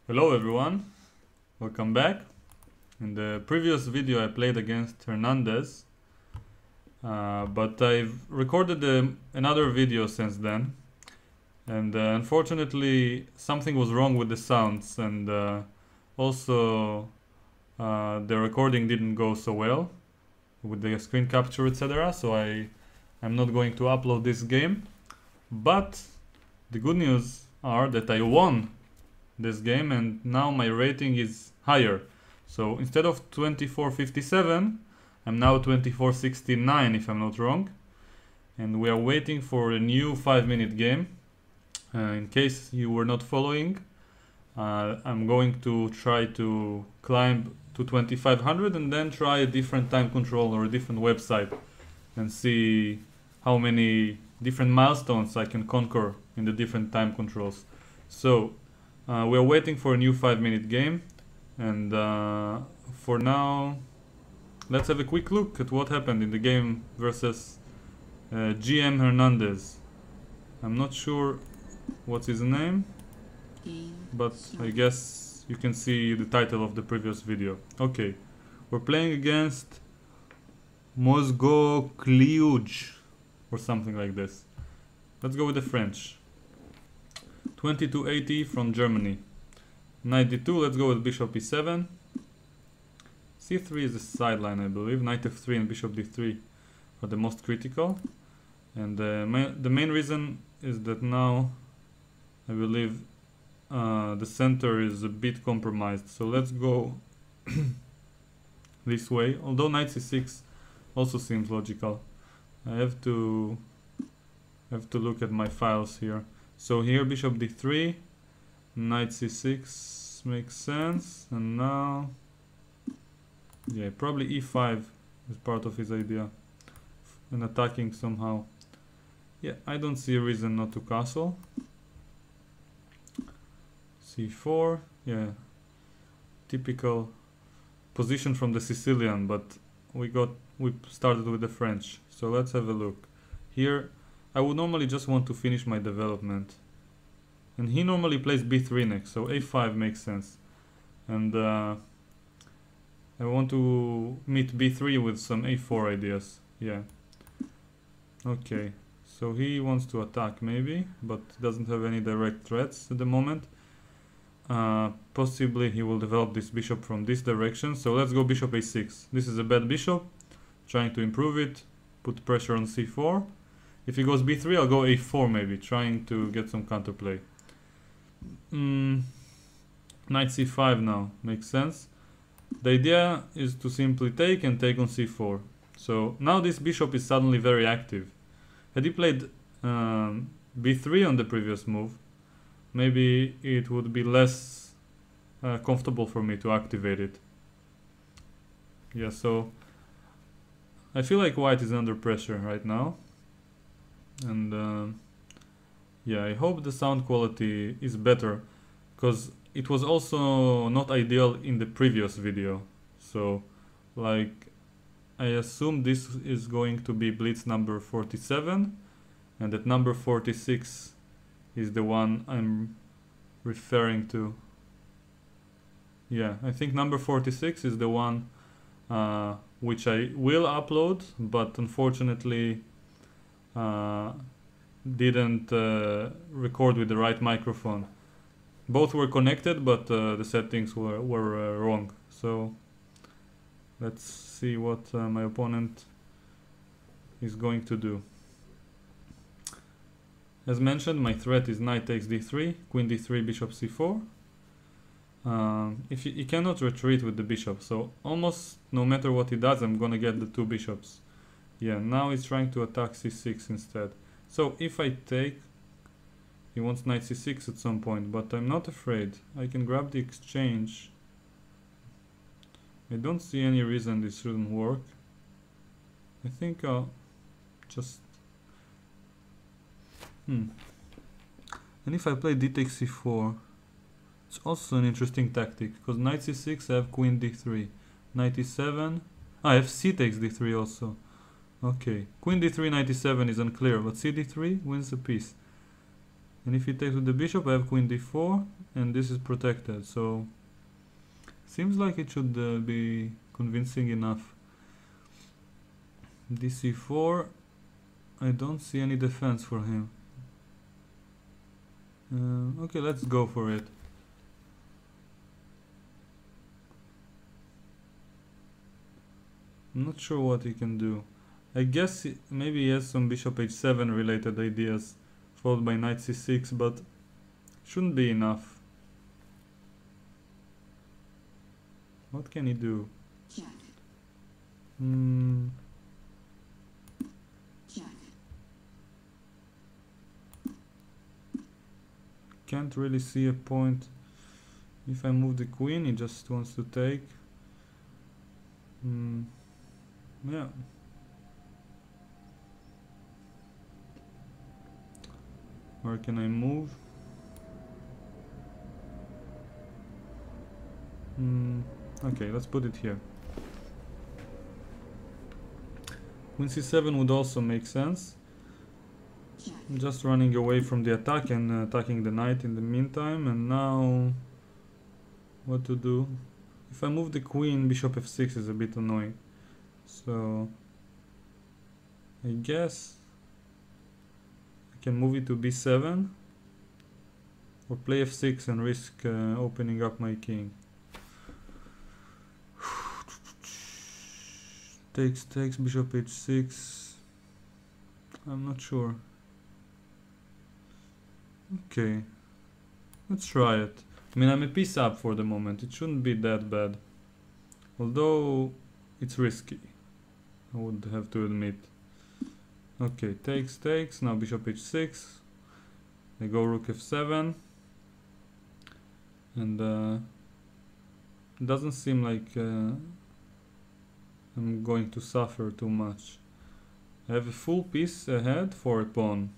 Hello everyone, welcome back. In the previous video I played against Hernandez, but I've recorded another video since then, and unfortunately something was wrong with the sounds, and also the recording didn't go so well with the screen capture, etc. So I'm not going to upload this game, but the good news are that I won this game and now my rating is higher. So instead of 2457, I'm now 2469 if I'm not wrong. And we are waiting for a new 5-minute game. In case you were not following, I'm going to try to climb to 2500 and then try a different time control or a different website and see how many different milestones I can conquer in the different time controls. So we are waiting for a new 5-minute game, and for now let's have a quick look at what happened in the game versus GM Hernandez. I'm not sure what's his name, but I guess you can see the title of the previous video. Okay, we're playing against Mozgokliuj or something like this. Let's go with the French. 2280 from Germany. Knight d2, let's go with bishop e7. c3 is the sideline, I believe. Knight f3 and bishop d3 are the most critical. And the main reason is that now I believe the center is a bit compromised. So let's go this way. Although knight c6 also seems logical. I have to look at my files here. So here bishop d3, knight c6 makes sense, and now yeah, probably e5 is part of his idea and attacking somehow. Yeah, I don't see a reason not to castle. c4, yeah, typical position from the Sicilian, but we started with the French. So let's have a look. Here I would normally just want to finish my development, and he normally plays b3 next, so a5 makes sense, and I want to meet b3 with some a4 ideas. Yeah, okay, so he wants to attack maybe, but doesn't have any direct threats at the moment. Possibly he will develop this bishop from this direction, so let's go bishop a6. This is a bad bishop, trying to improve it, put pressure on c4. If he goes b3, I'll go a4 maybe, trying to get some counterplay. Knight c5 now, makes sense. The idea is to simply take and take on c4. So now this bishop is suddenly very active. Had he played b3 on the previous move, maybe it would be less comfortable for me to activate it. Yeah, so I feel like white is under pressure right now. And yeah, I hope the sound quality is better, because it was also not ideal in the previous video. So like, I assume this is going to be Blitz number 47, and that number 46 is the one I'm referring to. Yeah, I think number 46 is the one which I will upload, but unfortunately didn't record with the right microphone. Both were connected, but the settings were wrong. So let's see what my opponent is going to do. As mentioned, my threat is knight takes d3, queen d3, bishop c4. If he cannot retreat with the bishop, so almost no matter what he does, I'm gonna get the two bishops. Yeah, now he's trying to attack c6 instead. So if I take, he wants knight c6 at some point, but I'm not afraid. I can grab the exchange. I don't see any reason this shouldn't work. I think I'll just... And if I play d takes c4, it's also an interesting tactic, because knight c6 I have queen d3, knight e7, I have c takes d3 also. Okay, queen d3, knight e7 is unclear, but c d3 wins a piece. And if he takes with the bishop, I have queen d4, and this is protected, so seems like it should be convincing enough. dc4, I don't see any defense for him. Okay, let's go for it. I'm not sure what he can do. I guess maybe he has some bishop h7 related ideas, followed by knight c6, but shouldn't be enough. What can he do? Check. Check. Can't really see a point. If I move the queen, he just wants to take. Yeah. Where can I move? Okay, let's put it here. Queen c7 would also make sense. I'm just running away from the attack and attacking the knight in the meantime. And now, what to do? If I move the queen, bishop f6 is a bit annoying. So, I guess I can move it to b7 or play f6 and risk opening up my king. Takes, bishop h6. I'm not sure. Okay, let's try it. I mean, I'm a piece up for the moment. It shouldn't be that bad. Although, it's risky, I would have to admit. Okay, takes. Now bishop h6. I go rook f7. And it doesn't seem like I'm going to suffer too much. I have a full piece ahead for a pawn.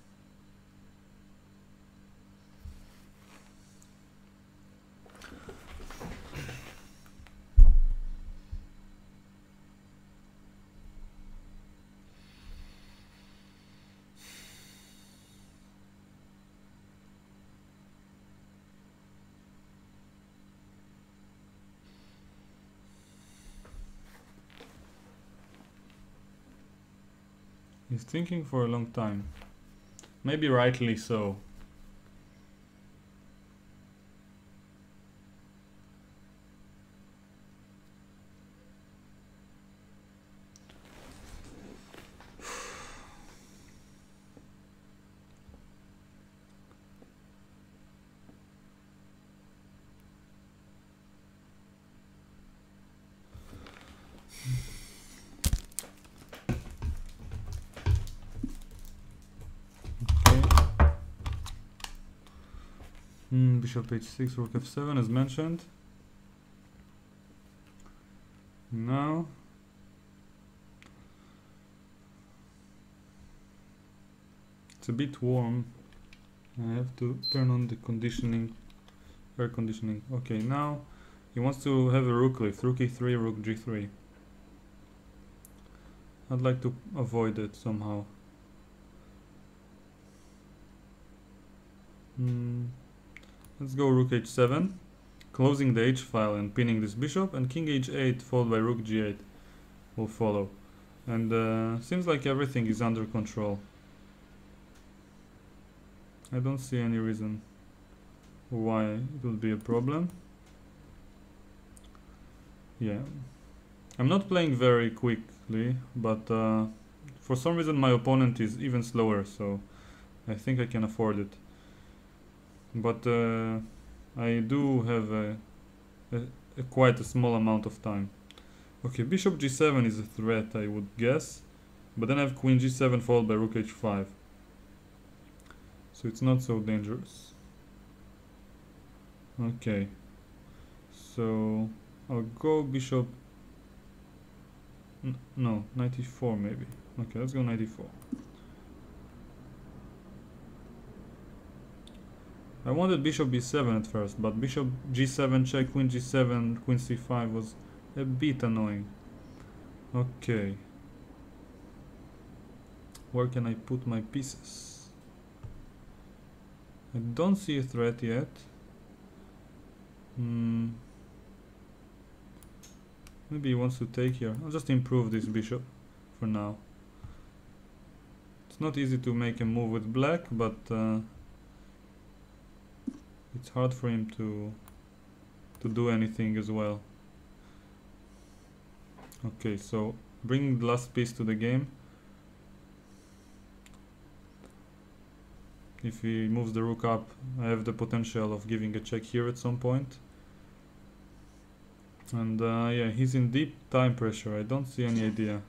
He's thinking for a long time. Maybe rightly so. Bishop h6, rook f7 as mentioned. Now it's a bit warm. I have to turn on the conditioning, air conditioning. Okay, now he wants to have a rook lift, rook e3, rook g3. I'd like to avoid it somehow. Let's go rook h7, closing the h file and pinning this bishop, and king h8 followed by rook g8 will follow. And seems like everything is under control. I don't see any reason why it would be a problem. Yeah, I'm not playing very quickly, but for some reason my opponent is even slower, so I think I can afford it. But I do have quite a small amount of time. Okay, bishop g7 is a threat, I would guess. But then I have queen g7 followed by rook h5. So it's not so dangerous. Okay. So I'll go bishop... no, knight e4 maybe. Okay, let's go knight e4. I wanted bishop b7 at first, but bishop g7 check, queen g7, queen c5 was a bit annoying. Okay. Where can I put my pieces? I don't see a threat yet. Maybe he wants to take here. I'll just improve this bishop for now. It's not easy to make a move with black, but it's hard for him to do anything as well. Okay, so bringing the last piece to the game. If he moves the rook up, I have the potential of giving a check here at some point. And yeah, he's in deep time pressure. I don't see any idea.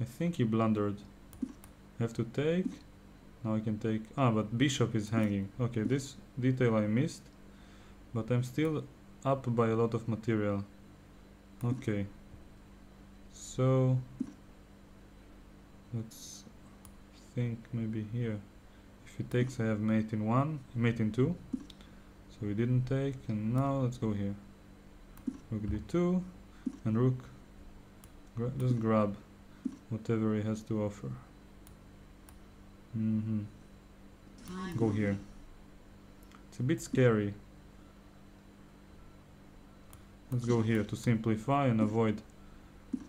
I think he blundered. I have to take. Now I can take. Ah, but bishop is hanging. Okay, this detail I missed. But I'm still up by a lot of material. Okay. So let's think maybe here. If he takes, I have mate in 1, mate in 2. So he didn't take, and now let's go here. Rook d2, and rook just grab whatever he has to offer. Go here. It's a bit scary. Let's go here to simplify and avoid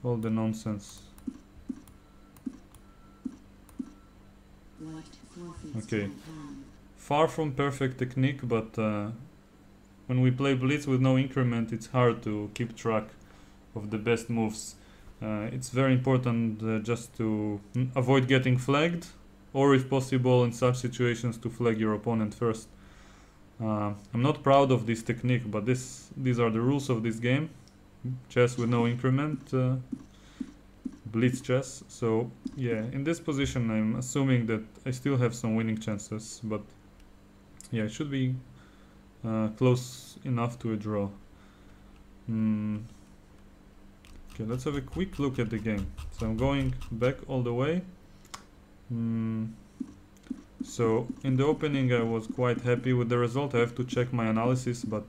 all the nonsense. Okay, far from perfect technique, but when we play Blitz with no increment, it's hard to keep track of the best moves. It's very important just to avoid getting flagged, or if possible in such situations to flag your opponent first. I'm not proud of this technique, but these are the rules of this game. Chess with no increment, Blitz chess. So yeah, in this position I'm assuming that I still have some winning chances, but yeah, it should be close enough to a draw. Okay, let's have a quick look at the game. So I'm going back all the way. So in the opening I was quite happy with the result. I have to check my analysis, but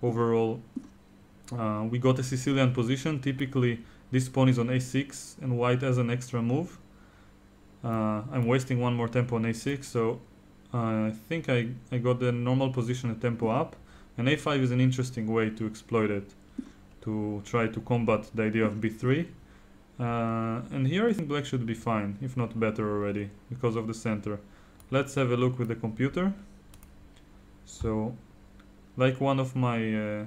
overall we got a Sicilian position. Typically this pawn is on a6 and white has an extra move. I'm wasting one more tempo on a6, so I think I got the normal position a tempo up, and a5 is an interesting way to exploit it, to try to combat the idea of b3. And here I think black should be fine, if not better already, because of the center. Let's have a look with the computer. So, like one of my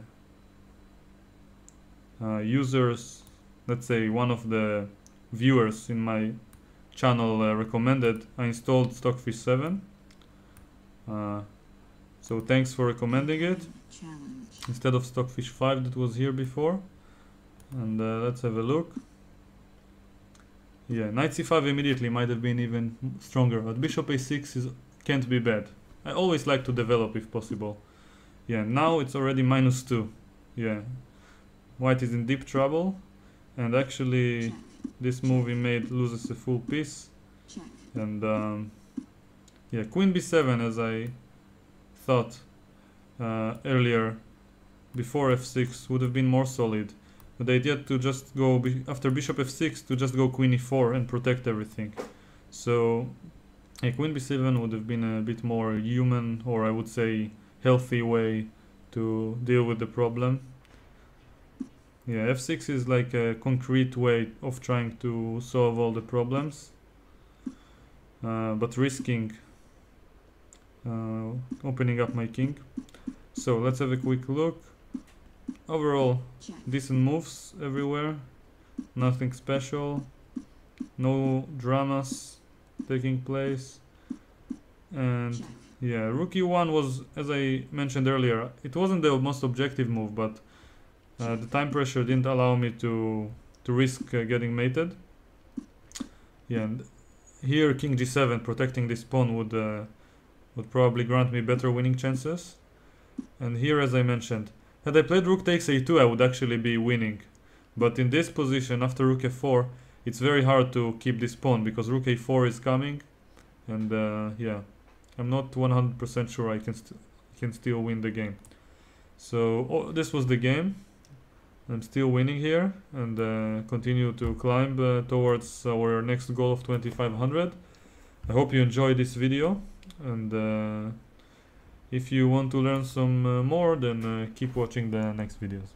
users, let's say one of the viewers in my channel recommended, I installed Stockfish 7. So thanks for recommending it instead of Stockfish 5 that was here before. And let's have a look. Yeah, knight c5 immediately might have been even stronger, but bishop a6 can't be bad. I always like to develop if possible. Yeah, now it's already -2. Yeah, white is in deep trouble, and actually this move he made loses a full piece. And yeah, queen b7, as I thought earlier, before f6 would have been more solid. But the idea to just go after bishop f6 to just go queen e4 and protect everything. So a queen b7 would have been a bit more human, or I would say healthy way to deal with the problem. Yeah, f6 is like a concrete way of trying to solve all the problems, but risking opening up my king. So let's have a quick look. Overall, decent moves everywhere, nothing special, no dramas taking place. And yeah, rook e1 was, as I mentioned earlier, it wasn't the most objective move, but the time pressure didn't allow me to risk getting mated. Yeah, and here king g7 protecting this pawn would probably grant me better winning chances. And here, as I mentioned, had I played rook takes a2, I would actually be winning. But in this position, after rook f4, it's very hard to keep this pawn because rook a4 is coming. And yeah, I'm not 100% sure I can still win the game. So this was the game. I'm still winning here and continue to climb towards our next goal of 2500. I hope you enjoyed this video, and If you want to learn some more, then keep watching the next videos.